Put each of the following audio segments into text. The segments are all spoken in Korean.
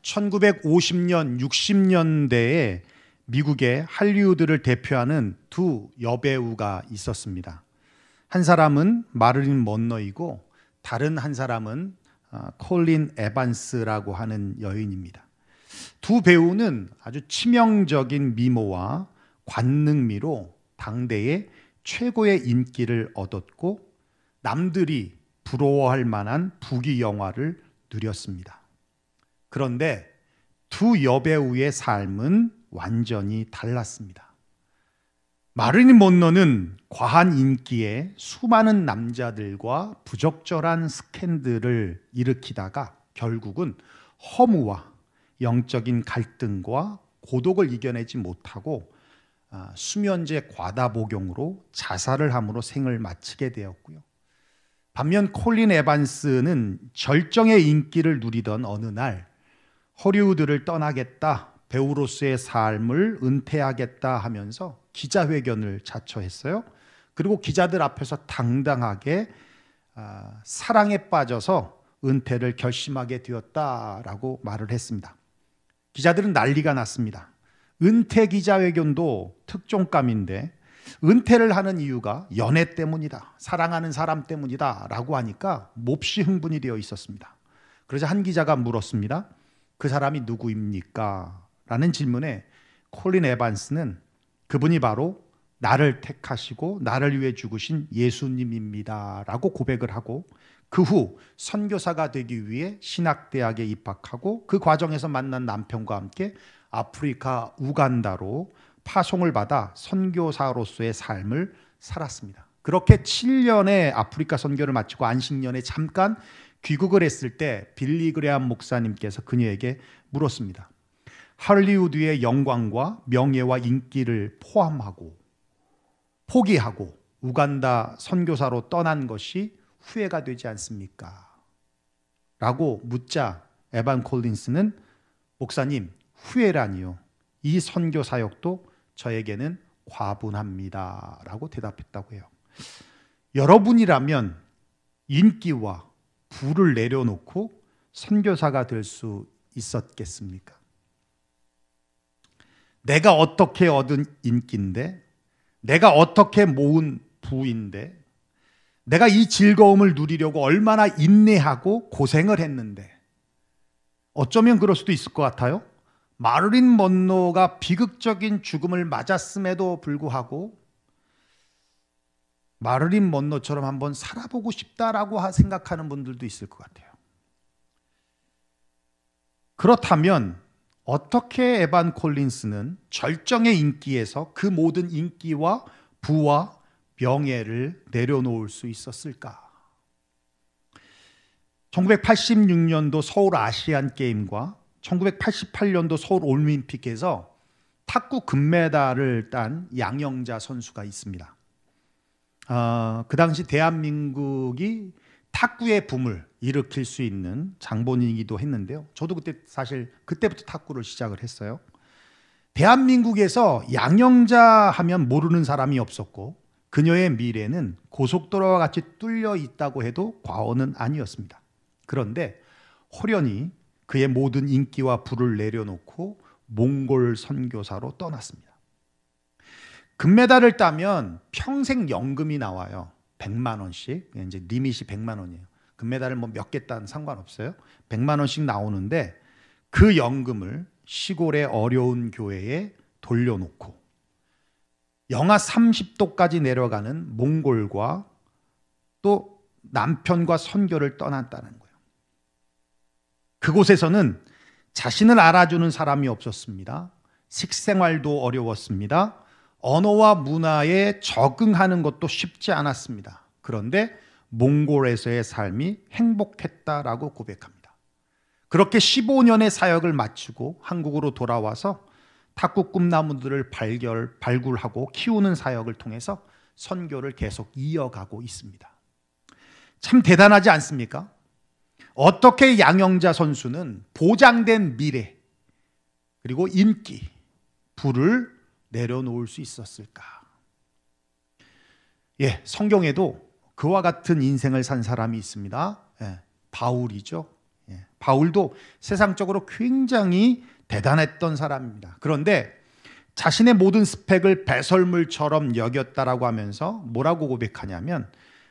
1950년, 60년대에 미국의 할리우드를 대표하는 두 여배우가 있었습니다. 한 사람은 마릴린 먼로이고 다른 한 사람은 콜린 에반스라고 하는 여인입니다. 두 배우는 아주 치명적인 미모와 관능미로 당대의 최고의 인기를 얻었고 남들이 부러워할 만한 부귀 영화를 누렸습니다. 그런데 두 여배우의 삶은 완전히 달랐습니다. 마릴린 먼로는 과한 인기에 수많은 남자들과 부적절한 스캔들을 일으키다가 결국은 허무와 영적인 갈등과 고독을 이겨내지 못하고 수면제 과다 복용으로 자살을 함으로 생을 마치게 되었고요. 반면 콜린 에반스는 절정의 인기를 누리던 어느 날 헐리우드를 떠나겠다, 배우로서의 삶을 은퇴하겠다 하면서 기자회견을 자처했어요. 그리고 기자들 앞에서 당당하게 사랑에 빠져서 은퇴를 결심하게 되었다라고 말을 했습니다. 기자들은 난리가 났습니다. 은퇴 기자회견도 특종감인데 은퇴를 하는 이유가 연애 때문이다, 사랑하는 사람 때문이다 라고 하니까 몹시 흥분이 되어 있었습니다. 그러자 한 기자가 물었습니다. 그 사람이 누구입니까? 라는 질문에 콜린 에반스는 그분이 바로 나를 택하시고 나를 위해 죽으신 예수님입니다 라고 고백을 하고 그 후 선교사가 되기 위해 신학대학에 입학하고 그 과정에서 만난 남편과 함께 아프리카 우간다로 파송을 받아 선교사로서의 삶을 살았습니다. 그렇게 7년의 아프리카 선교를 마치고 안식년에 잠깐 귀국을 했을 때 빌리 그레함 목사님께서 그녀에게 물었습니다. 할리우드의 영광과 명예와 인기를 포기하고 우간다 선교사로 떠난 것이 후회가 되지 않습니까? 라고 묻자 에반 콜린스는 목사님, 후회라니요. 이 선교 사역도 저에게는 과분합니다. 라고 대답했다고 해요. 여러분이라면 인기와 부를 내려놓고 선교사가 될 수 있었겠습니까? 내가 어떻게 얻은 인기인데, 내가 어떻게 모은 부인데, 내가 이 즐거움을 누리려고 얼마나 인내하고 고생을 했는데, 어쩌면 그럴 수도 있을 것 같아요. 마릴린 먼로가 비극적인 죽음을 맞았음에도 불구하고 마릴린 먼로처럼 한번 살아보고 싶다라고 생각하는 분들도 있을 것 같아요. 그렇다면 어떻게 에반 콜린스는 절정의 인기에서 그 모든 인기와 부와 명예를 내려놓을 수 있었을까? 1986년도 서울 아시안 게임과 1988년도 서울 올림픽에서 탁구 금메달을 딴 양영자 선수가 있습니다. 그 당시 대한민국이 탁구의 붐을 일으킬 수 있는 장본인이기도 했는데요. 저도 그때부터 탁구를 시작을 했어요. 대한민국에서 양영자 하면 모르는 사람이 없었고 그녀의 미래는 고속도로와 같이 뚫려 있다고 해도 과언은 아니었습니다. 그런데 호련히 그의 모든 인기와 부를 내려놓고 몽골 선교사로 떠났습니다. 금메달을 따면 평생 연금이 나와요. 100만 원씩. 이제 리밋이 100만 원이에요. 금메달을 몇 개 따는 상관없어요. 100만 원씩 나오는데 그 연금을 시골의 어려운 교회에 돌려놓고 영하 30도까지 내려가는 몽골과 또 남편과 선교를 떠났다는 거예요. 그곳에서는 자신을 알아주는 사람이 없었습니다. 식생활도 어려웠습니다. 언어와 문화에 적응하는 것도 쉽지 않았습니다. 그런데 몽골에서의 삶이 행복했다라고 고백합니다. 그렇게 15년의 사역을 마치고 한국으로 돌아와서 탁구 꿈나무들을 발굴하고 키우는 사역을 통해서 선교를 계속 이어가고 있습니다. 참 대단하지 않습니까? 어떻게 양영자 선수는 보장된 미래 그리고 인기, 부를 내려놓을 수 있었을까? 성경에도 그와 같은 인생을 산 사람이 있습니다. 바울이죠. 바울도 세상적으로 굉장히 대단했던 사람입니다. 그런데 자신의 모든 스펙을 배설물처럼 여겼다라고 하면서 뭐라고 고백하냐면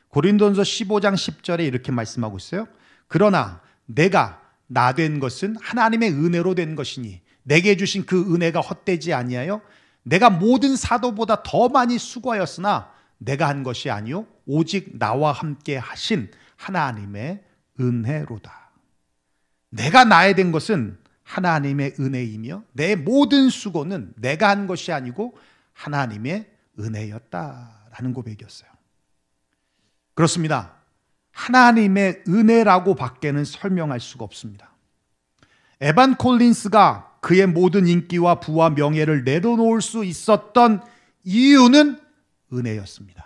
고린도전서 15장 10절에 이렇게 말씀하고 있어요. 그러나 내가 나 된 것은 하나님의 은혜로 된 것이니 내게 주신 그 은혜가 헛되지 아니하여 내가 모든 사도보다 더 많이 수고하였으나 내가 한 것이 아니요 오직 나와 함께 하신 하나님의 은혜로다. 내가 나에 된 것은 하나님의 은혜이며 내 모든 수고는 내가 한 것이 아니고 하나님의 은혜였다라는 고백이었어요. 그렇습니다. 하나님의 은혜라고 밖에는 설명할 수가 없습니다. 에반 콜린스가 그의 모든 인기와 부와 명예를 내려놓을 수 있었던 이유는 은혜였습니다.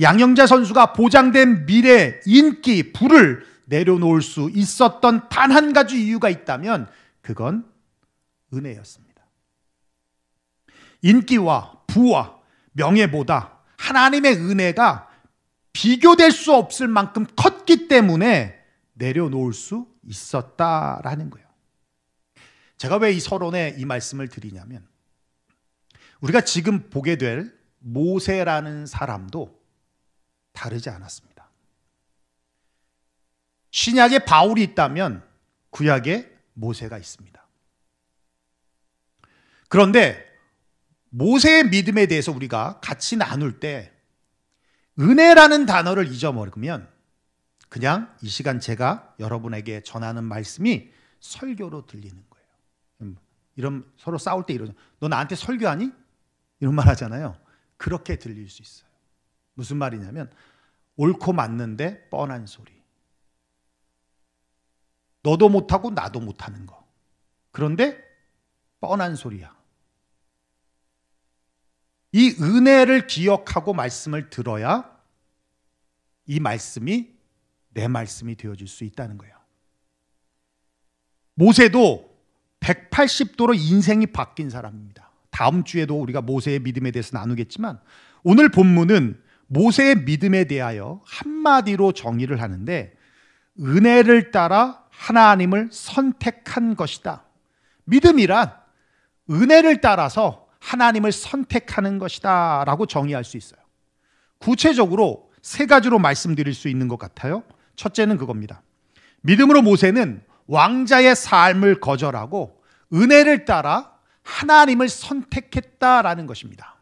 양영자 선수가 보장된 미래, 인기, 부를 내려놓을 수 있었던 단 한 가지 이유가 있다면 그건 은혜였습니다. 인기와 부와 명예보다 하나님의 은혜가 비교될 수 없을 만큼 컸기 때문에 내려놓을 수 있었다라는 거예요. 제가 왜 이 서론에 이 말씀을 드리냐면 우리가 지금 보게 될 모세라는 사람도 다르지 않았습니다. 신약에 바울이 있다면 구약에 모세가 있습니다. 그런데 모세의 믿음에 대해서 우리가 같이 나눌 때 은혜라는 단어를 잊어버리면 그냥 이 시간 제가 여러분에게 전하는 말씀이 설교로 들리는 거예요. 이런 서로 싸울 때 이러죠. 너 나한테 설교하니? 이런 말 하잖아요. 그렇게 들릴 수 있어요. 무슨 말이냐면 옳고 맞는데 뻔한 소리. 너도 못하고 나도 못하는 거. 그런데 뻔한 소리야. 이 은혜를 기억하고 말씀을 들어야 이 말씀이 내 말씀이 되어질 수 있다는 거예요. 모세도 180도로 인생이 바뀐 사람입니다. 다음 주에도 우리가 모세의 믿음에 대해서 나누겠지만 오늘 본문은 모세의 믿음에 대하여 한마디로 정의를 하는데 은혜를 따라 하나님을 선택한 것이다. 믿음이란 은혜를 따라서 하나님을 선택하는 것이다 라고 정의할 수 있어요. 구체적으로 세 가지로 말씀드릴 수 있는 것 같아요. 첫째는 그겁니다. 믿음으로 모세는 왕자의 삶을 거절하고 은혜를 따라 하나님을 선택했다라는 것입니다.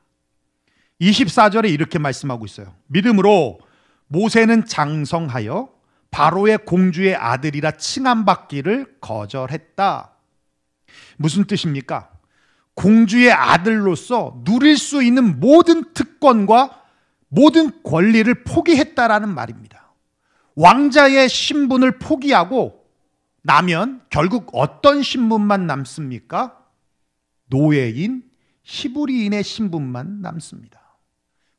24절에 이렇게 말씀하고 있어요. 믿음으로 모세는 장성하여 바로의 공주의 아들이라 칭함받기를 거절했다. 무슨 뜻입니까? 공주의 아들로서 누릴 수 있는 모든 특권과 모든 권리를 포기했다라는 말입니다. 왕자의 신분을 포기하고 나면 결국 어떤 신분만 남습니까? 노예인 히브리인의 신분만 남습니다.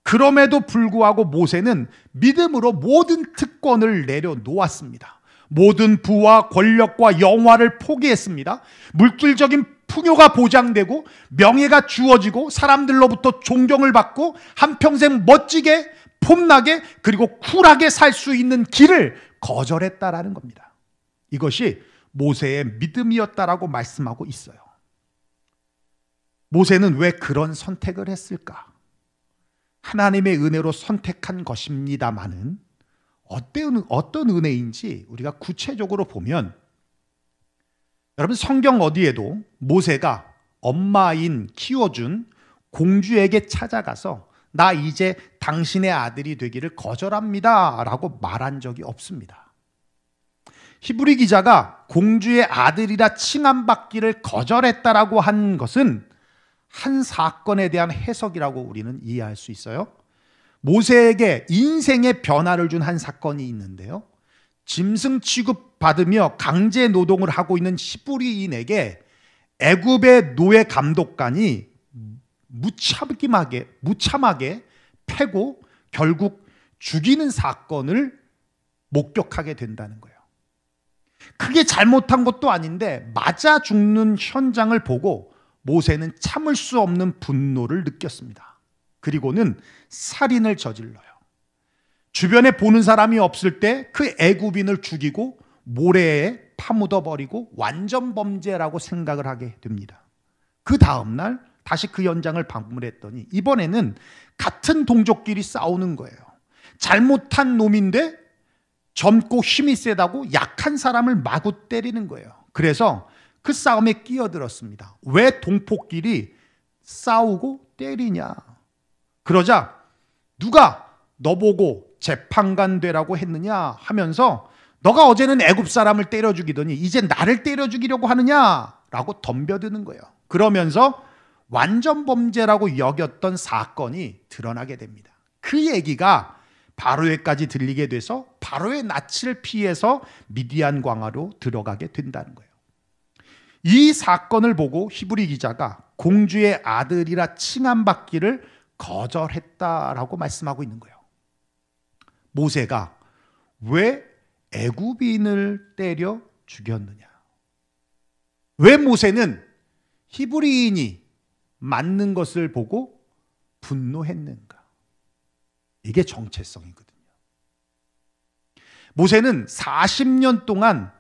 그럼에도 불구하고 모세는 믿음으로 모든 특권을 내려놓았습니다. 모든 부와 권력과 영화를 포기했습니다. 물질적인 풍요가 보장되고 명예가 주어지고 사람들로부터 존경을 받고 한평생 멋지게 폼나게 그리고 쿨하게 살 수 있는 길을 거절했다라는 겁니다. 이것이 모세의 믿음이었다라고 말씀하고 있어요. 모세는 왜 그런 선택을 했을까? 하나님의 은혜로 선택한 것입니다마는 어떤 은혜인지 우리가 구체적으로 보면 여러분 성경 어디에도 모세가 엄마인 키워준 공주에게 찾아가서 나 이제 당신의 아들이 되기를 거절합니다 라고 말한 적이 없습니다. 히브리 기자가 공주의 아들이라 칭함받기를 거절했다라고 한 것은 한 사건에 대한 해석이라고 우리는 이해할 수 있어요. 모세에게 인생의 변화를 준 한 사건이 있는데요. 짐승 취급받으며 강제 노동을 하고 있는 히브리인에게 애굽의 노예 감독관이 무참하게 패고 결국 죽이는 사건을 목격하게 된다는 거예요. 크게 잘못한 것도 아닌데 맞아 죽는 현장을 보고 모세는 참을 수 없는 분노를 느꼈습니다. 그리고는 살인을 저질러요. 주변에 보는 사람이 없을 때 그 애굽인을 죽이고 모래에 파묻어 버리고 완전 범죄라고 생각을 하게 됩니다. 그 다음날 다시 그 현장을 방문했더니 이번에는 같은 동족끼리 싸우는 거예요. 잘못한 놈인데 젊고 힘이 세다고 약한 사람을 마구 때리는 거예요. 그래서 그 싸움에 끼어들었습니다. 왜 동포끼리 싸우고 때리냐? 그러자 누가 너 보고 재판관 되라고 했느냐 하면서 너가 어제는 애굽 사람을 때려 죽이더니 이제 나를 때려 죽이려고 하느냐라고 덤벼드는 거예요. 그러면서 완전 범죄라고 여겼던 사건이 드러나게 됩니다. 그 얘기가 바로에까지 들리게 돼서 바로의 낯을 피해서 미디안 광야로 들어가게 된다는 거예요. 이 사건을 보고 히브리 기자가 공주의 아들이라 칭함받기를 거절했다라고 말씀하고 있는 거예요. 모세가 왜 애굽인을 때려 죽였느냐? 왜 모세는 히브리인이 맞는 것을 보고 분노했는가? 이게 정체성이거든요. 모세는 40년 동안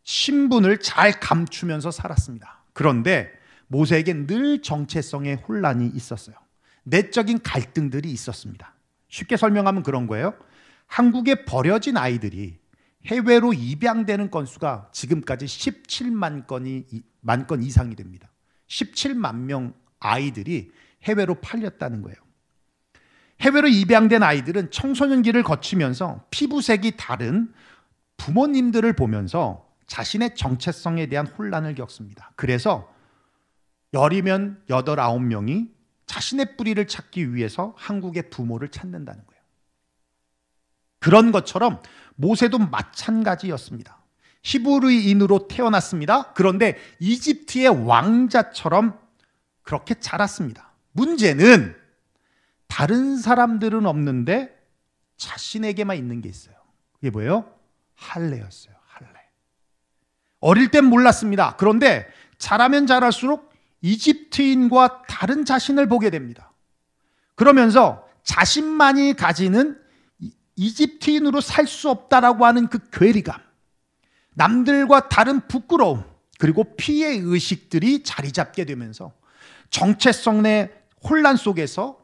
신분을 잘 감추면서 살았습니다. 그런데 모세에겐 늘 정체성의 혼란이 있었어요. 내적인 갈등들이 있었습니다. 쉽게 설명하면 그런 거예요. 한국에 버려진 아이들이 해외로 입양되는 건수가 지금까지 17만 건 이상이 됩니다. 17만 명 아이들이 해외로 팔렸다는 거예요. 해외로 입양된 아이들은 청소년기를 거치면서 피부색이 다른 부모님들을 보면서 자신의 정체성에 대한 혼란을 겪습니다. 그래서 10이면 8, 9명이 자신의 뿌리를 찾기 위해서 한국의 부모를 찾는다는 거예요. 그런 것처럼 모세도 마찬가지였습니다. 히브리인으로 태어났습니다. 그런데 이집트의 왕자처럼 그렇게 자랐습니다. 문제는 다른 사람들은 없는데 자신에게만 있는 게 있어요. 그게 뭐예요? 할례였어요. 할례. 어릴 땐 몰랐습니다. 그런데 자라면 자랄수록 이집트인과 다른 자신을 보게 됩니다. 그러면서 자신만이 가지는 이집트인으로 살 수 없다라고 하는 그 괴리감, 남들과 다른 부끄러움, 그리고 피해 의식들이 자리 잡게 되면서 정체성의 혼란 속에서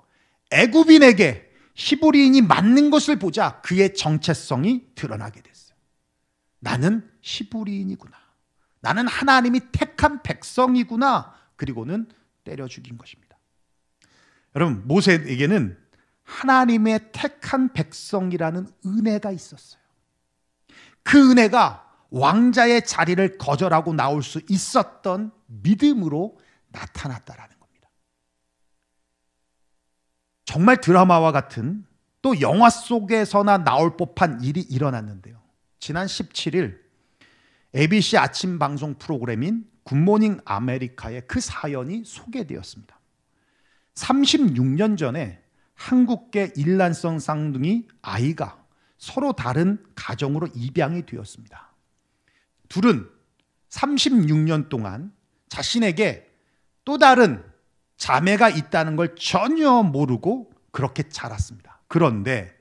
애굽인에게 히브리인이 맞는 것을 보자 그의 정체성이 드러나게 됐어요. 나는 히브리인이구나. 나는 하나님이 택한 백성이구나. 그리고는 때려 죽인 것입니다. 여러분, 모세에게는 하나님의 택한 백성이라는 은혜가 있었어요. 그 은혜가 왕자의 자리를 거절하고 나올 수 있었던 믿음으로 나타났다라는 겁니다. 정말 드라마와 같은, 또 영화 속에서나 나올 법한 일이 일어났는데요. 지난 17일 ABC 아침 방송 프로그램인 굿모닝 아메리카에 그 사연이 소개되었습니다. 36년 전에 한국계 일란성 쌍둥이 아이가 서로 다른 가정으로 입양이 되었습니다. 둘은 36년 동안 자신에게 또 다른 자매가 있다는 걸 전혀 모르고 그렇게 자랐습니다. 그런데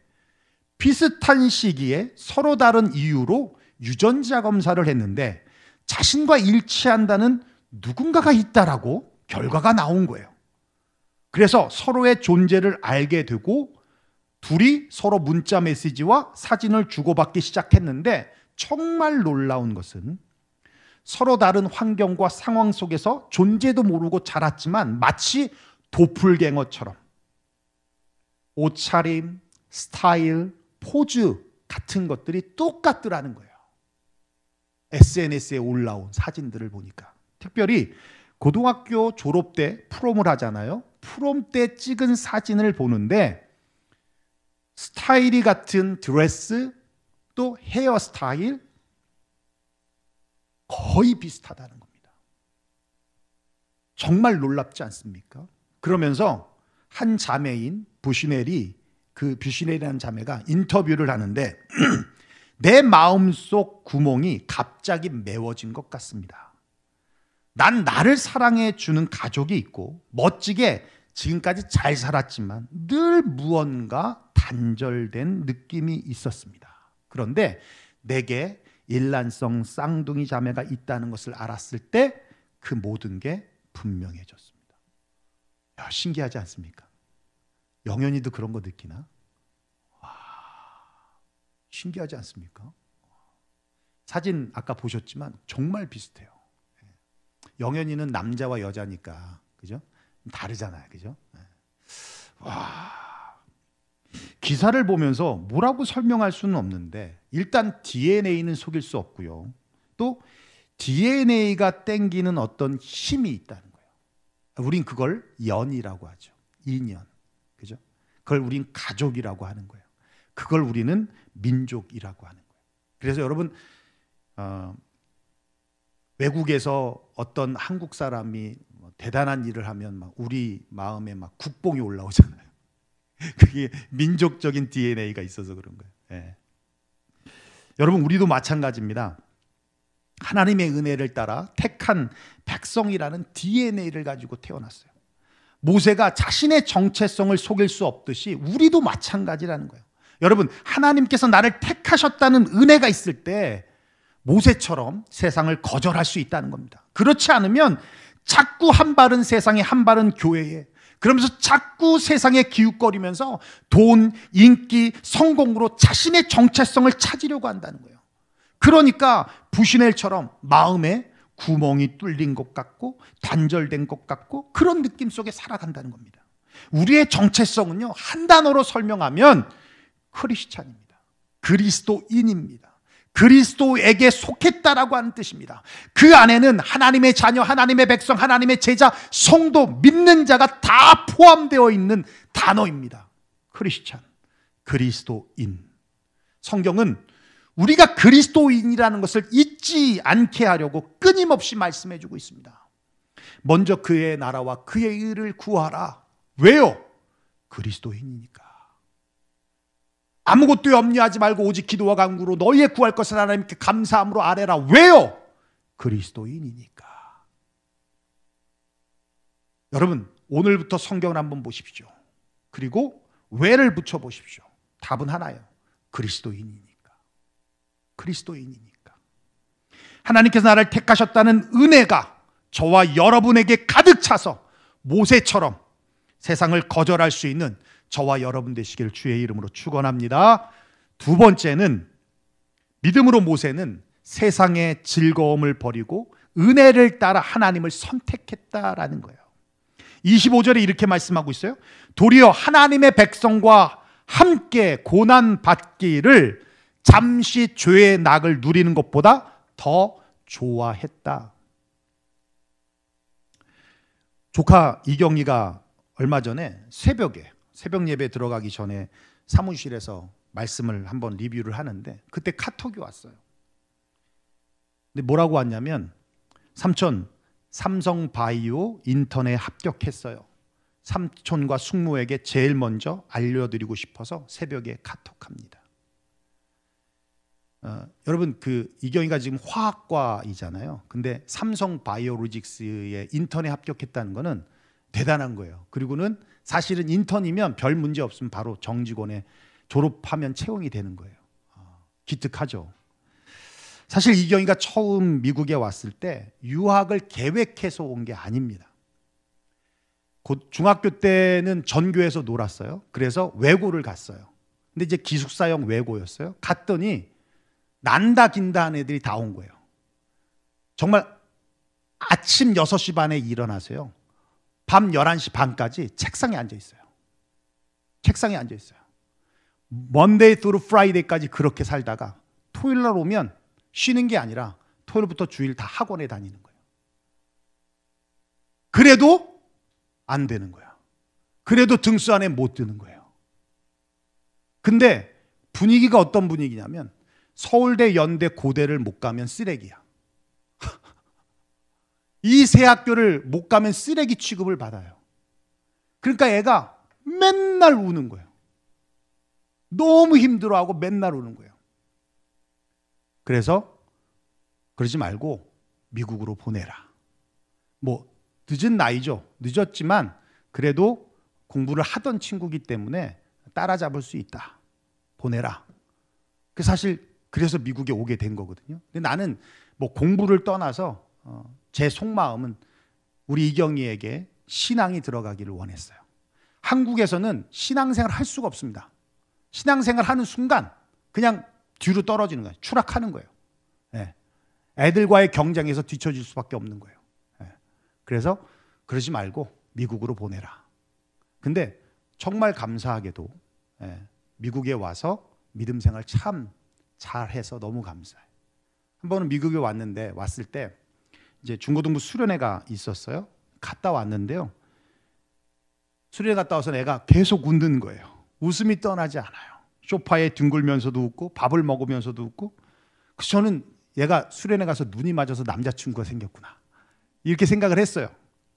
비슷한 시기에 서로 다른 이유로 유전자 검사를 했는데 자신과 일치한다는 누군가가 있다라고 결과가 나온 거예요. 그래서 서로의 존재를 알게 되고 둘이 서로 문자 메시지와 사진을 주고받기 시작했는데 정말 놀라운 것은 서로 다른 환경과 상황 속에서 존재도 모르고 자랐지만 마치 도플갱어처럼 옷차림, 스타일, 포즈 같은 것들이 똑같더라는 거예요. SNS에 올라온 사진들을 보니까. 특별히 고등학교 졸업 때 프롬을 하잖아요. 프롬 때 찍은 사진을 보는데 스타일이 같은 드레스, 또 헤어스타일 거의 비슷하다는 겁니다. 정말 놀랍지 않습니까? 그러면서 한 자매인 부시넬이, 그 뷰시넬이라는 자매가 인터뷰를 하는데 내 마음속 구멍이 갑자기 메워진 것 같습니다. 난 나를 사랑해 주는 가족이 있고 멋지게 지금까지 잘 살았지만 늘 무언가 단절된 느낌이 있었습니다. 그런데 내게 일란성 쌍둥이 자매가 있다는 것을 알았을 때 그 모든 게 분명해졌습니다. 야, 신기하지 않습니까? 영현이도 그런 거 느끼나? 와, 신기하지 않습니까? 사진 아까 보셨지만 정말 비슷해요. 영현이는 남자와 여자니까, 그죠? 다르잖아요, 그죠? 와, 기사를 보면서 뭐라고 설명할 수는 없는데 일단 DNA는 속일 수 없고요. 또 DNA가 땡기는 어떤 힘이 있다는 거예요. 우린 그걸 연이라고 하죠. 인연, 그죠? 그걸 우린 가족이라고 하는 거예요. 그걸 우리는 민족이라고 하는 거예요. 그래서 여러분, 외국에서 어떤 한국 사람이 대단한 일을 하면 막 우리 마음에 막 국뽕이 올라오잖아요. 그게 민족적인 DNA가 있어서 그런 거예요. 예. 여러분, 우리도 마찬가지입니다. 하나님의 은혜를 따라 택한 백성이라는 DNA를 가지고 태어났어요. 모세가 자신의 정체성을 속일 수 없듯이 우리도 마찬가지라는 거예요. 여러분, 하나님께서 나를 택하셨다는 은혜가 있을 때 모세처럼 세상을 거절할 수 있다는 겁니다. 그렇지 않으면 자꾸 한 발은 세상에, 한 발은 교회에, 그러면서 자꾸 세상에 기웃거리면서 돈, 인기, 성공으로 자신의 정체성을 찾으려고 한다는 거예요. 그러니까 부시넬처럼 마음에 구멍이 뚫린 것 같고 단절된 것 같고 그런 느낌 속에 살아간다는 겁니다. 우리의 정체성은요, 한 단어로 설명하면 크리스찬입니다. 그리스도인입니다. 그리스도에게 속했다라고 하는 뜻입니다. 그 안에는 하나님의 자녀, 하나님의 백성, 하나님의 제자, 성도, 믿는 자가 다 포함되어 있는 단어입니다. 크리스찬, 그리스도인. 성경은 우리가 그리스도인이라는 것을 잊지 않게 하려고 끊임없이 말씀해주고 있습니다. 먼저 그의 나라와 그의 의를 구하라. 왜요? 그리스도인이니까. 아무것도 염려하지 말고 오직 기도와 간구로 너희의 구할 것을 하나님께 감사함으로 아뢰라. 왜요? 그리스도인이니까. 여러분, 오늘부터 성경을 한번 보십시오. 그리고 왜를 붙여보십시오. 답은 하나예요. 그리스도인이니까. 그리스도인이니까. 하나님께서 나를 택하셨다는 은혜가 저와 여러분에게 가득 차서 모세처럼 세상을 거절할 수 있는 저와 여러분 되시기를 주의 이름으로 축원합니다. 두 번째는, 믿음으로 모세는 세상의 즐거움을 버리고 은혜를 따라 하나님을 선택했다라는 거예요. 25절에 이렇게 말씀하고 있어요. 도리어 하나님의 백성과 함께 고난 받기를 잠시 죄의 낙을 누리는 것보다 더 좋아했다. 조카 이경이가 얼마 전에 새벽 예배 들어가기 전에 사무실에서 말씀을 한번 리뷰를 하는데 그때 카톡이 왔어요. 근데 뭐라고 왔냐면, 삼촌 삼성바이오 인턴에 합격했어요. 삼촌과 숙모에게 제일 먼저 알려드리고 싶어서 새벽에 카톡합니다. 여러분, 그 이경이가 지금 화학과이잖아요. 근데 삼성바이오로직스의 인턴에 합격했다는 거는 대단한 거예요. 그리고는 사실은 인턴이면 별 문제 없으면 바로 정직원에 졸업하면 채용이 되는 거예요. 기특하죠. 사실 이경이가 처음 미국에 왔을 때 유학을 계획해서 온 게 아닙니다. 곧 중학교 때는 전교에서 놀았어요. 그래서 외고를 갔어요. 근데 이제 기숙사형 외고였어요. 갔더니 난다 긴다 하는 애들이 다 온 거예요. 정말 아침 6시 반에 일어나서요, 밤 11시 반까지 책상에 앉아 있어요. 책상에 앉아 있어요. 먼데이 through 프라이데이까지 그렇게 살다가 토요일 날 오면 쉬는 게 아니라 토요일부터 주일 다 학원에 다니는 거예요. 그래도 안 되는 거야. 그래도 등수 안에 못 드는 거예요. 근데 분위기가 어떤 분위기냐면, 서울대, 연대, 고대를 못 가면 쓰레기야. 이 세 학교를 못 가면 쓰레기 취급을 받아요. 그러니까 애가 맨날 우는 거예요. 너무 힘들어하고 맨날 우는 거예요. 그래서 그러지 말고 미국으로 보내라. 뭐 늦은 나이죠. 늦었지만 그래도 공부를 하던 친구기 때문에 따라잡을 수 있다. 보내라. 그 사실 그래서 미국에 오게 된 거거든요. 근데 나는 뭐 공부를 떠나서 제 속마음은 우리 이경이에게 신앙이 들어가기를 원했어요. 한국에서는 신앙생활 할 수가 없습니다. 신앙생활 하는 순간 그냥 뒤로 떨어지는 거예요. 추락하는 거예요. 예. 애들과의 경쟁에서 뒤처질 수밖에 없는 거예요. 예. 그래서 그러지 말고 미국으로 보내라. 근데 정말 감사하게도 미국에 와서 믿음 생활 참 잘해서 너무 감사해요. 한 번은 미국에 왔을 때 이제 중고등부 수련회가 있었어요. 갔다 왔는데요. 수련회 갔다 와서 애가 계속 웃는 거예요. 웃음이 떠나지 않아요. 소파에 뒹굴면서도 웃고 밥을 먹으면서도 웃고. 그래서 저는 얘가 수련회 가서 눈이 맞아서 남자친구가 생겼구나 이렇게 생각을 했어요.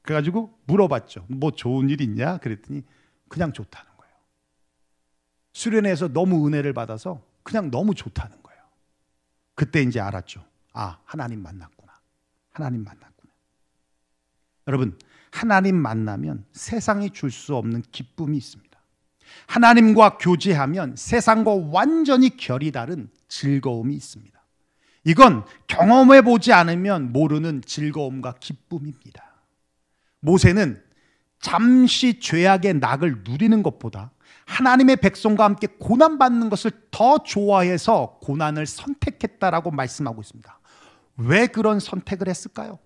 그래가지고 물어봤죠. 뭐 좋은 일 있냐? 그랬더니 그냥 좋다는 거예요. 수련회에서 너무 은혜를 받아서 그냥 너무 좋다는 거예요. 그때 이제 알았죠. 아, 하나님 만났구나. 하나님 만났구나. 여러분, 하나님 만나면 세상이 줄 수 없는 기쁨이 있습니다. 하나님과 교제하면 세상과 완전히 결이 다른 즐거움이 있습니다. 이건 경험해 보지 않으면 모르는 즐거움과 기쁨입니다. 모세는 잠시 죄악의 낙을 누리는 것보다 하나님의 백성과 함께 고난받는 것을 더 좋아해서 고난을 선택했다라고 말씀하고 있습니다. 왜 그런 선택을 했을까요?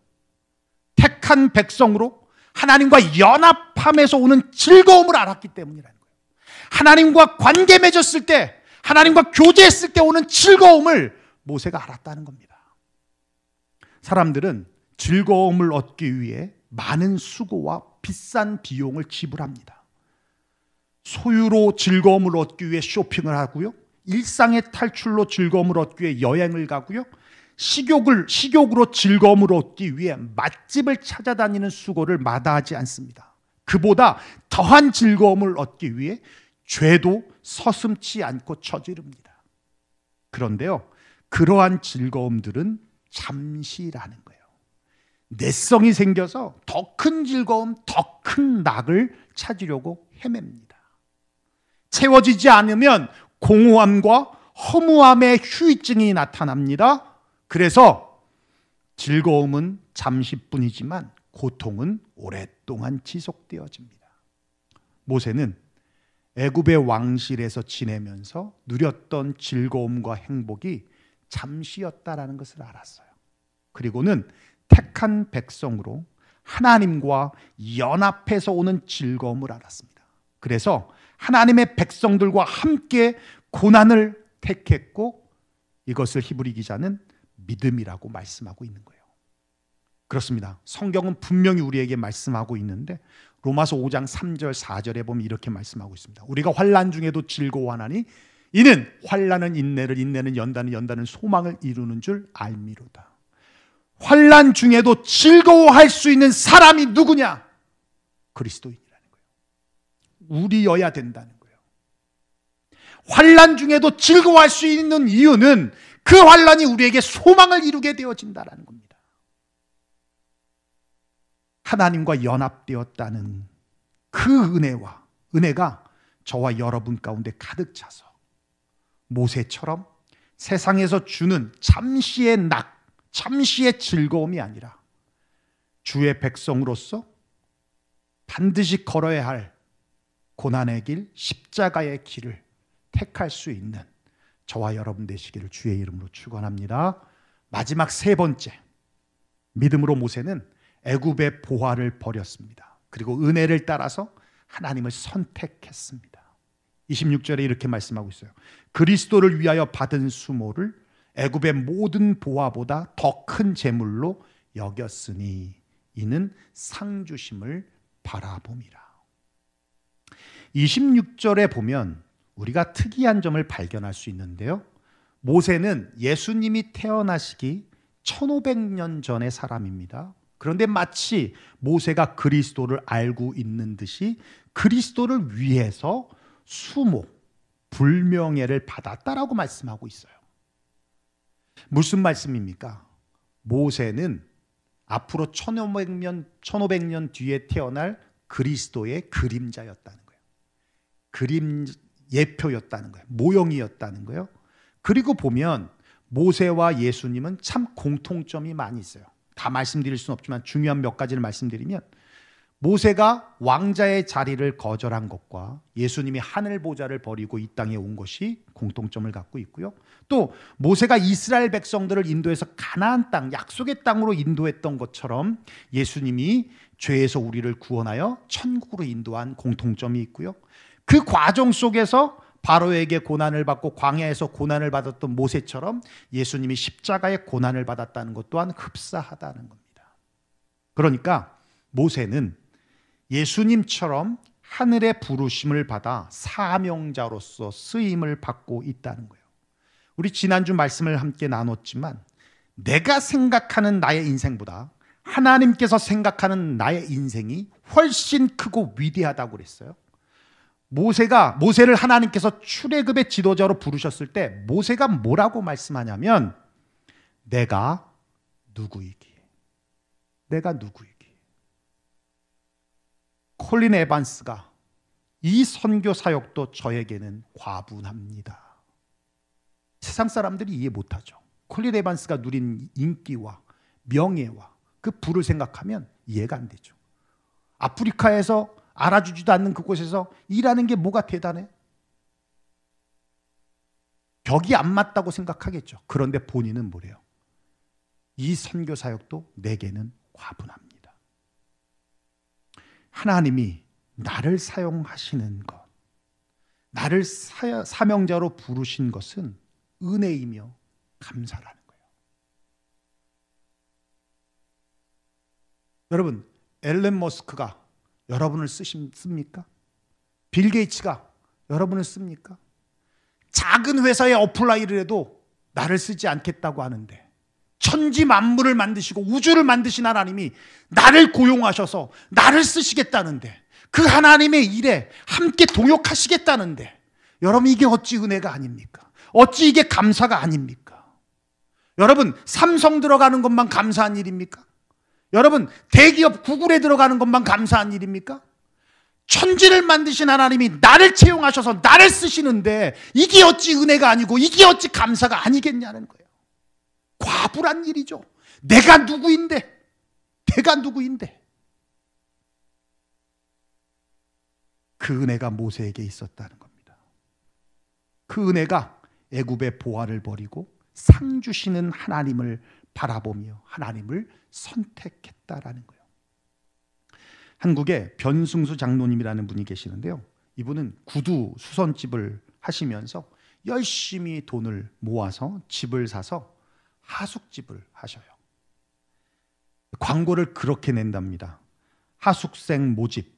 택한 백성으로 하나님과 연합함에서 오는 즐거움을 알았기 때문이라는 거예요. 하나님과 관계 맺었을 때, 하나님과 교제했을 때 오는 즐거움을 모세가 알았다는 겁니다. 사람들은 즐거움을 얻기 위해 많은 수고와 비싼 비용을 지불합니다. 소유로 즐거움을 얻기 위해 쇼핑을 하고요. 일상의 탈출로 즐거움을 얻기 위해 여행을 가고요. 식욕으로 즐거움을 얻기 위해 맛집을 찾아다니는 수고를 마다하지 않습니다. 그보다 더한 즐거움을 얻기 위해 죄도 서슴지 않고 저지릅니다. 그런데요, 그러한 즐거움들은 잠시라는 거예요. 내성이 생겨서 더 큰 즐거움, 더 큰 낙을 찾으려고 헤맵니다. 채워지지 않으면 공허함과 허무함의 후유증이 나타납니다. 그래서 즐거움은 잠시뿐이지만 고통은 오랫동안 지속되어집니다. 모세는 애굽의 왕실에서 지내면서 누렸던 즐거움과 행복이 잠시였다라는 것을 알았어요. 그리고는 택한 백성으로 하나님과 연합해서 오는 즐거움을 알았습니다. 그래서 하나님의 백성들과 함께 고난을 택했고 이것을 히브리 기자는 믿음이라고 말씀하고 있는 거예요. 그렇습니다. 성경은 분명히 우리에게 말씀하고 있는데 로마서 5장 3절 4절에 보면 이렇게 말씀하고 있습니다. 우리가 환난 중에도 즐거워하나니 이는 환난은 인내를, 인내는 연단을, 연단은 소망을 이루는 줄 알미로다. 환난 중에도 즐거워할 수 있는 사람이 누구냐? 그리스도인이라는 거예요. 우리여야 된다는 거예요. 환난 중에도 즐거워할 수 있는 이유는 그 환난이 우리에게 소망을 이루게 되어진다는 겁니다. 하나님과 연합되었다는 그 은혜가 저와 여러분 가운데 가득 차서 모세처럼 세상에서 주는 잠시의 낙, 잠시의 즐거움이 아니라 주의 백성으로서 반드시 걸어야 할 고난의 길, 십자가의 길을 택할 수 있는 저와 여러분 되시기를 주의 이름으로 축원합니다. 마지막 세 번째, 믿음으로 모세는 애굽의 보화를 버렸습니다. 그리고 은혜를 따라서 하나님을 선택했습니다. 26절에 이렇게 말씀하고 있어요. 그리스도를 위하여 받은 수모를 애굽의 모든 보화보다 더 큰 재물로 여겼으니 이는 상 주심을 바라봄이라. 26절에 보면 우리가 특이한 점을 발견할 수 있는데요. 모세는 예수님이 태어나시기 1500년 전의 사람입니다. 그런데 마치 모세가 그리스도를 알고 있는 듯이 그리스도를 위해서 수모, 불명예를 받았다라고 말씀하고 있어요. 무슨 말씀입니까? 모세는 앞으로 1500년 뒤에 태어날 그리스도의 그림자였다는 거예요. 예표였다는 거예요. 모형이었다는 거예요. 그리고 보면 모세와 예수님은 참 공통점이 많이 있어요. 다 말씀드릴 수는 없지만 중요한 몇 가지를 말씀드리면, 모세가 왕자의 자리를 거절한 것과 예수님이 하늘 보좌를 버리고 이 땅에 온 것이 공통점을 갖고 있고요. 또 모세가 이스라엘 백성들을 인도해서 가나안 땅, 약속의 땅으로 인도했던 것처럼 예수님이 죄에서 우리를 구원하여 천국으로 인도한 공통점이 있고요. 그 과정 속에서 바로에게 고난을 받고 광야에서 고난을 받았던 모세처럼 예수님이 십자가의 고난을 받았다는 것 또한 흡사하다는 겁니다. 그러니까 모세는 예수님처럼 하늘의 부르심을 받아 사명자로서 쓰임을 받고 있다는 거예요. 우리 지난주 말씀을 함께 나눴지만, 내가 생각하는 나의 인생보다 하나님께서 생각하는 나의 인생이 훨씬 크고 위대하다고 그랬어요. 모세를 하나님께서 출애굽의 지도자로 부르셨을 때 모세가 뭐라고 말씀하냐면, 내가 누구이기에. 콜린 에반스가 이 선교 사역도 저에게는 과분합니다. 세상 사람들이 이해 못하죠. 콜린 에반스가 누린 인기와 명예와 그 부를 생각하면 이해가 안 되죠. 아프리카에서 알아주지도 않는 그곳에서 일하는 게 뭐가 대단해? 격이 안 맞다고 생각하겠죠. 그런데 본인은 뭐래요? 이 선교 사역도 내게는 과분합니다. 하나님이 나를 사용하시는 것, 나를 사명자로 부르신 것은 은혜이며 감사라는 거예요. 여러분, 앨런 머스크가 여러분을 씁니까? 빌 게이츠가 여러분을 씁니까? 작은 회사에 어플라이를 해도 나를 쓰지 않겠다고 하는데, 천지 만물을 만드시고 우주를 만드신 하나님이 나를 고용하셔서 나를 쓰시겠다는데, 그 하나님의 일에 함께 동역하시겠다는데, 여러분 이게 어찌 은혜가 아닙니까? 어찌 이게 감사가 아닙니까? 여러분, 삼성 들어가는 것만 감사한 일입니까? 여러분, 대기업 구글에 들어가는 것만 감사한 일입니까? 천지를 만드신 하나님이 나를 채용하셔서 나를 쓰시는데 이게 어찌 은혜가 아니고 이게 어찌 감사가 아니겠냐는 거예요. 과분한 일이죠. 내가 누구인데. 그 은혜가 모세에게 있었다는 겁니다. 그 은혜가 애굽의 보화를 버리고 상 주시는 하나님을 바라보며 하나님을 선택했다라는 거예요. 한국에 변승수 장로님이라는 분이 계시는데요. 이분은 구두 수선집을 하시면서 열심히 돈을 모아서 집을 사서 하숙집을 하셔요. 광고를 그렇게 낸답니다. 하숙생 모집,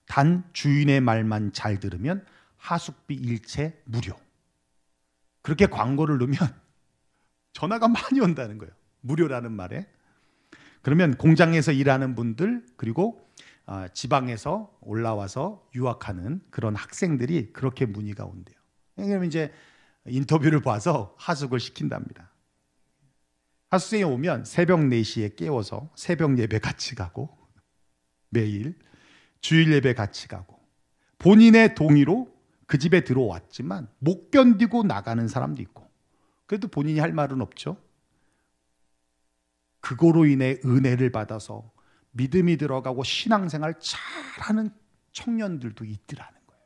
단 주인의 말만 잘 들으면 하숙비 일체 무료. 그렇게 광고를 넣으면 전화가 많이 온다는 거예요. 무료라는 말에. 그러면 공장에서 일하는 분들, 그리고 지방에서 올라와서 유학하는 그런 학생들이 그렇게 문의가 온대요. 왜냐하면 이제 인터뷰를 봐서 하숙을 시킨답니다. 하숙생이 오면 새벽 4시에 깨워서 새벽 예배 같이 가고, 매일 주일 예배 같이 가고, 본인의 동의로 그 집에 들어왔지만 못 견디고 나가는 사람도 있고, 그래도 본인이 할 말은 없죠. 그거로 인해 은혜를 받아서 믿음이 들어가고 신앙생활 잘하는 청년들도 있더라는 거예요.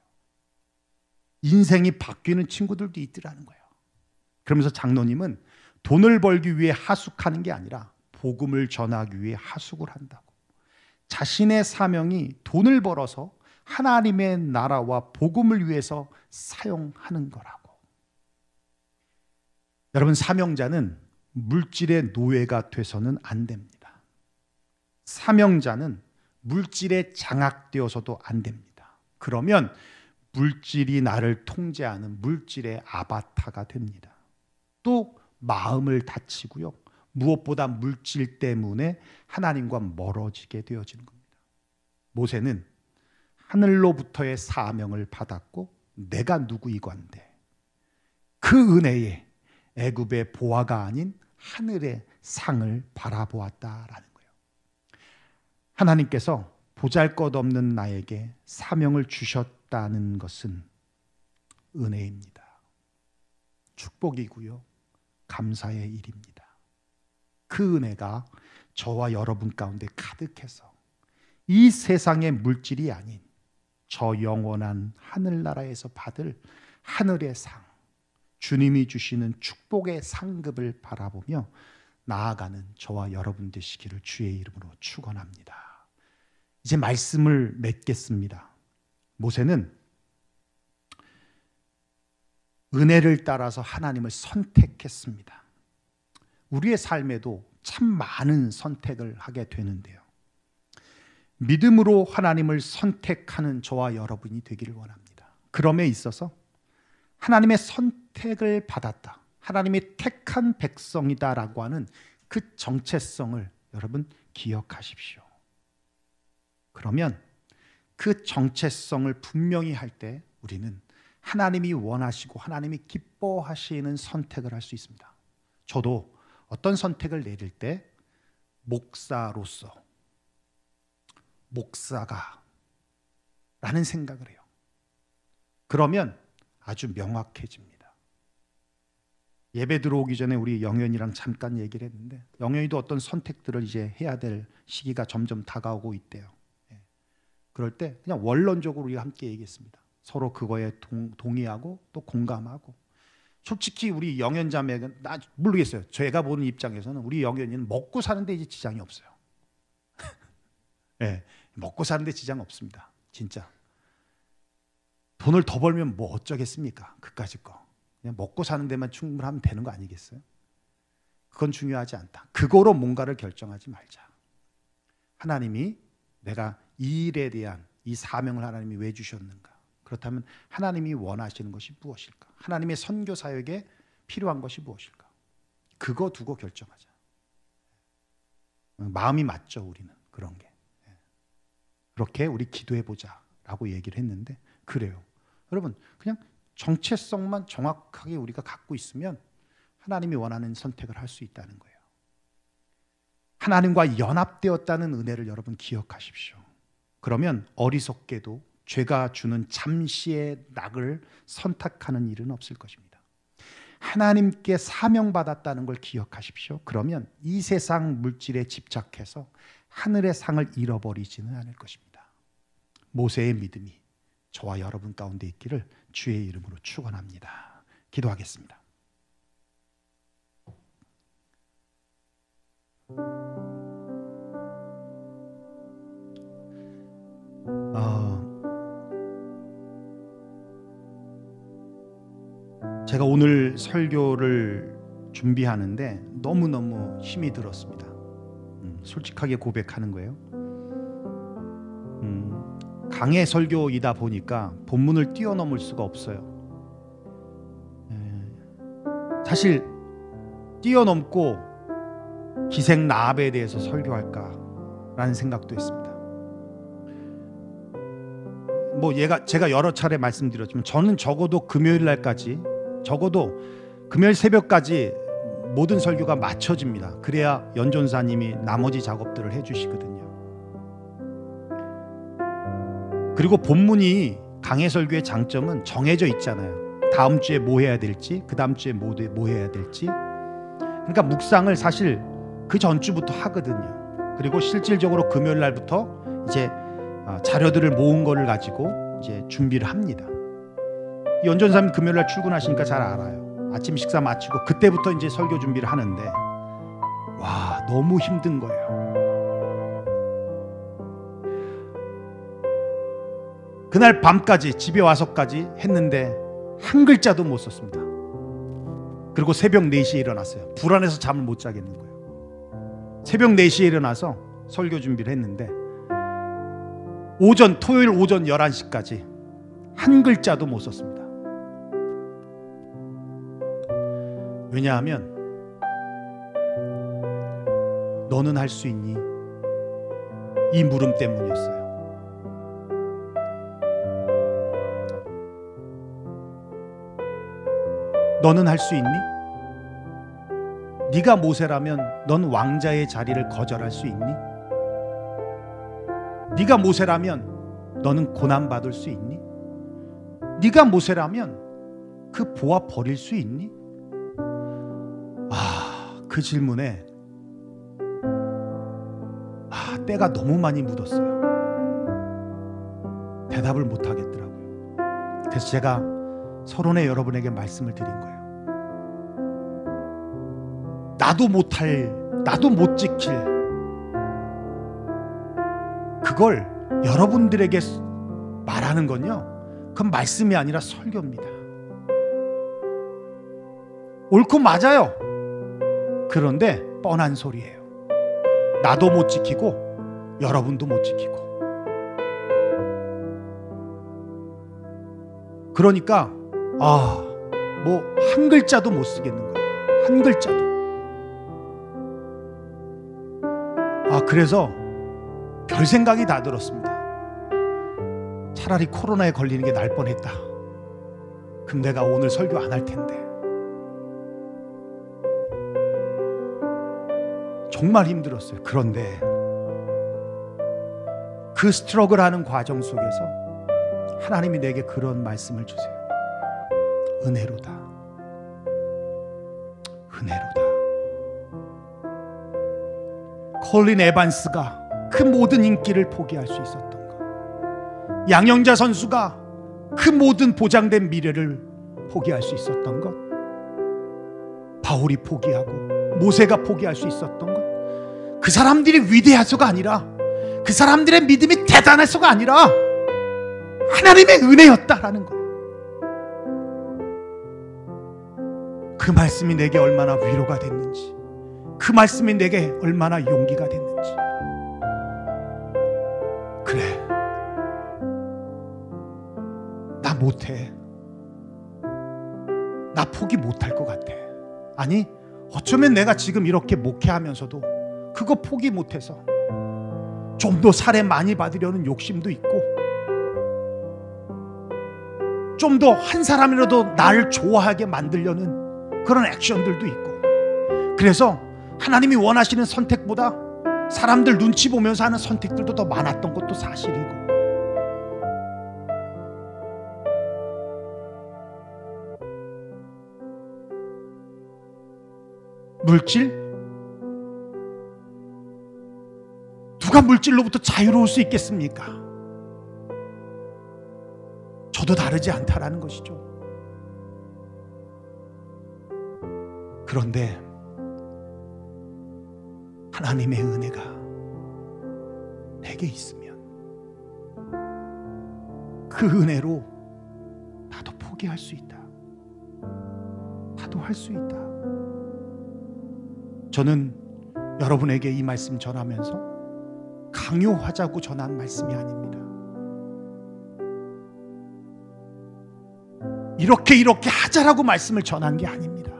인생이 바뀌는 친구들도 있더라는 거예요. 그러면서 장로님은 돈을 벌기 위해 하숙하는 게 아니라 복음을 전하기 위해 하숙을 한다고. 자신의 사명이 돈을 벌어서 하나님의 나라와 복음을 위해서 사용하는 거라고. 여러분, 사명자는 물질의 노예가 돼서는 안 됩니다. 사명자는 물질에 장악되어서도 안 됩니다. 그러면 물질이 나를 통제하는 물질의 아바타가 됩니다. 또 마음을 다치고요. 무엇보다 물질 때문에 하나님과 멀어지게 되어지는 겁니다. 모세는 하늘로부터의 사명을 받았고 내가 누구이건데 그 은혜에 애굽의 보화가 아닌 하늘의 상을 바라보았다라는 거예요. 하나님께서 보잘것없는 나에게 사명을 주셨다는 것은 은혜입니다. 축복이고요. 감사의 일입니다. 그 은혜가 저와 여러분 가운데 가득해서 이 세상의 물질이 아닌 저 영원한 하늘나라에서 받을 하늘의 상, 주님이 주시는 축복의 상급을 바라보며 나아가는 저와 여러분 되시기를 주의 이름으로 축원합니다. 이제 말씀을 맺겠습니다. 모세는 은혜를 따라서 하나님을 선택했습니다. 우리의 삶에도 참 많은 선택을 하게 되는데요. 믿음으로 하나님을 선택하는 저와 여러분이 되기를 원합니다. 그럼에 있어서 하나님의 선택을 받았다, 하나님의 택한 백성이다라고 하는 그 정체성을 여러분 기억하십시오. 그러면 그 정체성을 분명히 할 때 우리는 하나님이 원하시고 하나님이 기뻐하시는 선택을 할 수 있습니다. 저도 어떤 선택을 내릴 때 목사로서, 목사가 라는 생각을 해요. 그러면 아주 명확해집니다. 예배 들어오기 전에 우리 영현이랑 잠깐 얘기를 했는데, 영현이도 어떤 선택들을 이제 해야 될 시기가 점점 다가오고 있대요. 그럴 때 그냥 원론적으로 우리가 함께 얘기했습니다. 서로 그거에 동의하고 또 공감하고. 솔직히 우리 영현 자매가, 나 모르겠어요. 제가 보는 입장에서는 우리 영현이는 먹고 사는데 이제 지장이 없어요. 네, 먹고 사는데 지장 없습니다. 진짜. 돈을 더 벌면 뭐 어쩌겠습니까? 그까짓 거. 그냥 먹고 사는 데만 충분하면 되는 거 아니겠어요? 그건 중요하지 않다. 그거로 뭔가를 결정하지 말자. 하나님이 내가 이 일에 대한 이 사명을 하나님이 왜 주셨는가? 그렇다면 하나님이 원하시는 것이 무엇일까? 하나님의 선교 사역에 필요한 것이 무엇일까? 그거 두고 결정하자. 마음이 맞죠, 우리는 그런 게. 그렇게 우리 기도해 보자라고 얘기를 했는데, 그래요. 여러분, 그냥 정체성만 정확하게 우리가 갖고 있으면 하나님이 원하는 선택을 할 수 있다는 거예요. 하나님과 연합되었다는 은혜를 여러분 기억하십시오. 그러면 어리석게도 죄가 주는 잠시의 낙을 선택하는 일은 없을 것입니다. 하나님께 사명받았다는 걸 기억하십시오. 그러면 이 세상 물질에 집착해서 하늘의 상을 잃어버리지는 않을 것입니다. 모세의 믿음이 저와 여러분 가운데 있기를 주의 이름으로 축원합니다. 기도하겠습니다. 제가 오늘 설교를 준비하는데 너무너무 힘이 들었습니다. 솔직하게 고백하는 거예요. 강해 설교이다 보니까 본문을 뛰어넘을 수가 없어요. 사실 뛰어넘고 기생 라합에 대해서 설교할까라는 생각도 했습니다. 제가 여러 차례 말씀드렸지만 저는 적어도 금요일 날까지, 적어도 금요일 새벽까지 모든 설교가 맞춰집니다. 그래야 연전사님이 나머지 작업들을 해주시거든요. 그리고 본문이 강해 설교의 장점은 정해져 있잖아요. 다음 주에 뭐 해야 될지, 그 다음 주에 뭐 해야 될지. 그러니까 묵상을 사실 그 전주부터 하거든요. 그리고 실질적으로 금요일 날부터 이제 자료들을 모은 거를 가지고 이제 준비를 합니다. 연전사님 금요일 날 출근하시니까 잘 알아요. 아침 식사 마치고 그때부터 이제 설교 준비를 하는데, 와, 너무 힘든 거예요. 그날 밤까지 집에 와서까지 했는데 한 글자도 못 썼습니다. 그리고 새벽 4시에 일어났어요. 불안해서 잠을 못 자겠는 거예요. 새벽 4시에 일어나서 설교 준비를 했는데 토요일 오전 11시까지 한 글자도 못 썼습니다. 왜냐하면 너는 할 수 있니? 이 물음 때문이었어요. 너는 할 수 있니? 네가 모세라면 넌 왕자의 자리를 거절할 수 있니? 네가 모세라면 너는 고난받을 수 있니? 네가 모세라면 그 보아 버릴 수 있니? 그 질문에 때가 너무 많이 묻었어요. 대답을 못 하겠더라고요. 그래서 제가 서론에 여러분에게 말씀을 드린 거예요. 나도 못 지킬 그걸 여러분들에게 말하는 건요, 그건 말씀이 아니라 설교입니다. 옳고 맞아요. 그런데 뻔한 소리예요. 나도 못 지키고 여러분도 못 지키고. 그러니까 뭐 한 글자도 못 쓰겠는 거예요. 한 글자도. 그래서 별 생각이 다 들었습니다. 차라리 코로나에 걸리는 게 날 뻔했다. 그럼 내가 오늘 설교 안 할 텐데. 정말 힘들었어요. 그런데 그 스트러글 하는 과정 속에서 하나님이 내게 그런 말씀을 주세요. 은혜로다. 은혜로다. 콜린 에반스가 그 모든 인기를 포기할 수 있었던 것, 양영자 선수가 그 모든 보장된 미래를 포기할 수 있었던 것, 바울이 포기하고 모세가 포기할 수 있었던 것, 그 사람들이 위대해서가 아니라, 그 사람들의 믿음이 대단해서가 아니라 하나님의 은혜였다라는 거예요. 그 말씀이 내게 얼마나 위로가 됐는지, 그 말씀이 내게 얼마나 용기가 됐는지. 그래, 나 못해. 나 포기 못할 것 같아. 아니, 어쩌면 내가 지금 이렇게 목회하면서도 그거 포기 못해서 좀 더 사례 많이 받으려는 욕심도 있고, 좀 더 한 사람이라도 나를 좋아하게 만들려는 그런 액션들도 있고, 그래서 하나님이 원하시는 선택보다 사람들 눈치 보면서 하는 선택들도 더 많았던 것도 사실이고, 물질? 누가 물질로부터 자유로울 수 있겠습니까? 저도 다르지 않다라는 것이죠. 그런데 하나님의 은혜가 내게 있으면 그 은혜로 나도 포기할 수 있다. 나도 할 수 있다. 저는 여러분에게 이 말씀 전하면서 강요하자고 전한 말씀이 아닙니다. 이렇게 하자라고 말씀을 전한 게 아닙니다.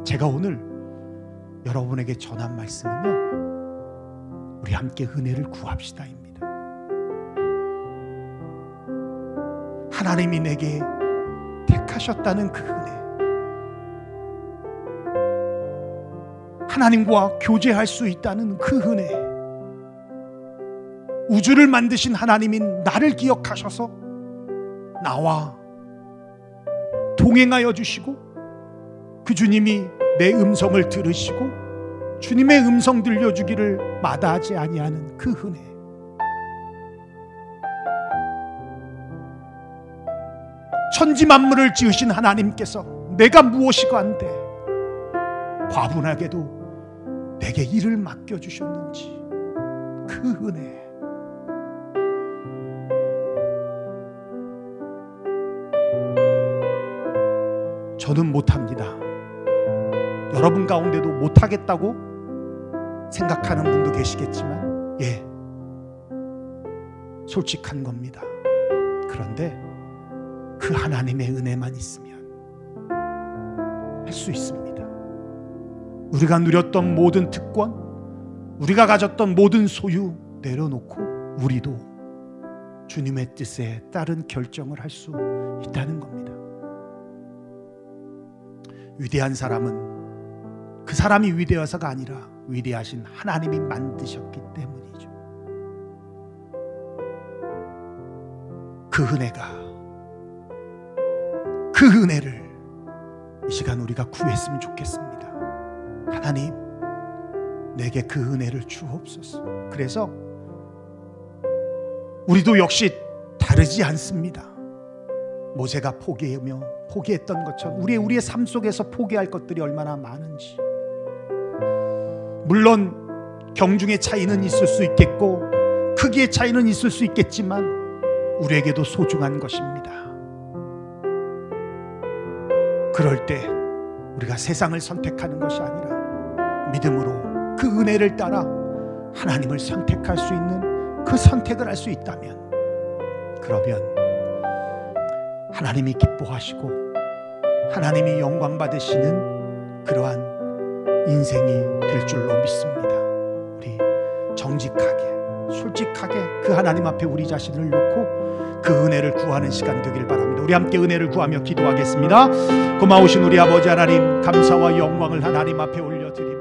제가 오늘 여러분에게 전한 말씀은요, 우리 함께 은혜를 구합시다입니다. 하나님이 내게 택하셨다는 그 은혜, 하나님과 교제할 수 있다는 그 은혜, 우주를 만드신 하나님인 나를 기억하셔서 나와 동행하여 주시고, 그 주님이 내 음성을 들으시고 주님의 음성 들려주기를 마다하지 아니하는 그 은혜, 천지 만물을 지으신 하나님께서 내가 무엇이건데 과분하게도 내게 일을 맡겨주셨는지 그 은혜, 저는 못합니다. 여러분 가운데도 못하겠다고 생각하는 분도 계시겠지만, 솔직한 겁니다. 그런데 그 하나님의 은혜만 있으면 할 수 있습니다. 우리가 누렸던 모든 특권, 우리가 가졌던 모든 소유 내려놓고 우리도 주님의 뜻에 따른 결정을 할 수 있다는 겁니다. 위대한 사람은 그 사람이 위대해서가 아니라 위대하신 하나님이 만드셨기 때문이죠. 그 은혜가, 그 은혜를 이 시간 우리가 구했으면 좋겠습니다. 하나님, 내게 그 은혜를 주옵소서. 그래서 우리도 역시 다르지 않습니다. 모세가 포기했던 것처럼 우리의 삶 속에서 포기할 것들이 얼마나 많은지. 물론 경중의 차이는 있을 수 있겠고 크기의 차이는 있을 수 있겠지만 우리에게도 소중한 것입니다. 그럴 때 우리가 세상을 선택하는 것이 아니라 믿음으로 그 은혜를 따라 하나님을 선택할 수 있는 그 선택을 할 수 있다면, 그러면 하나님이 기뻐하시고 하나님이 영광 받으시는 그러한 인생이 될 줄로 믿습니다. 우리 정직하게 솔직하게 그 하나님 앞에 우리 자신을 놓고 그 은혜를 구하는 시간 되길 바랍니다. 우리 함께 은혜를 구하며 기도하겠습니다. 고마우신 우리 아버지 하나님, 감사와 영광을 하나님 앞에 올려드립니다.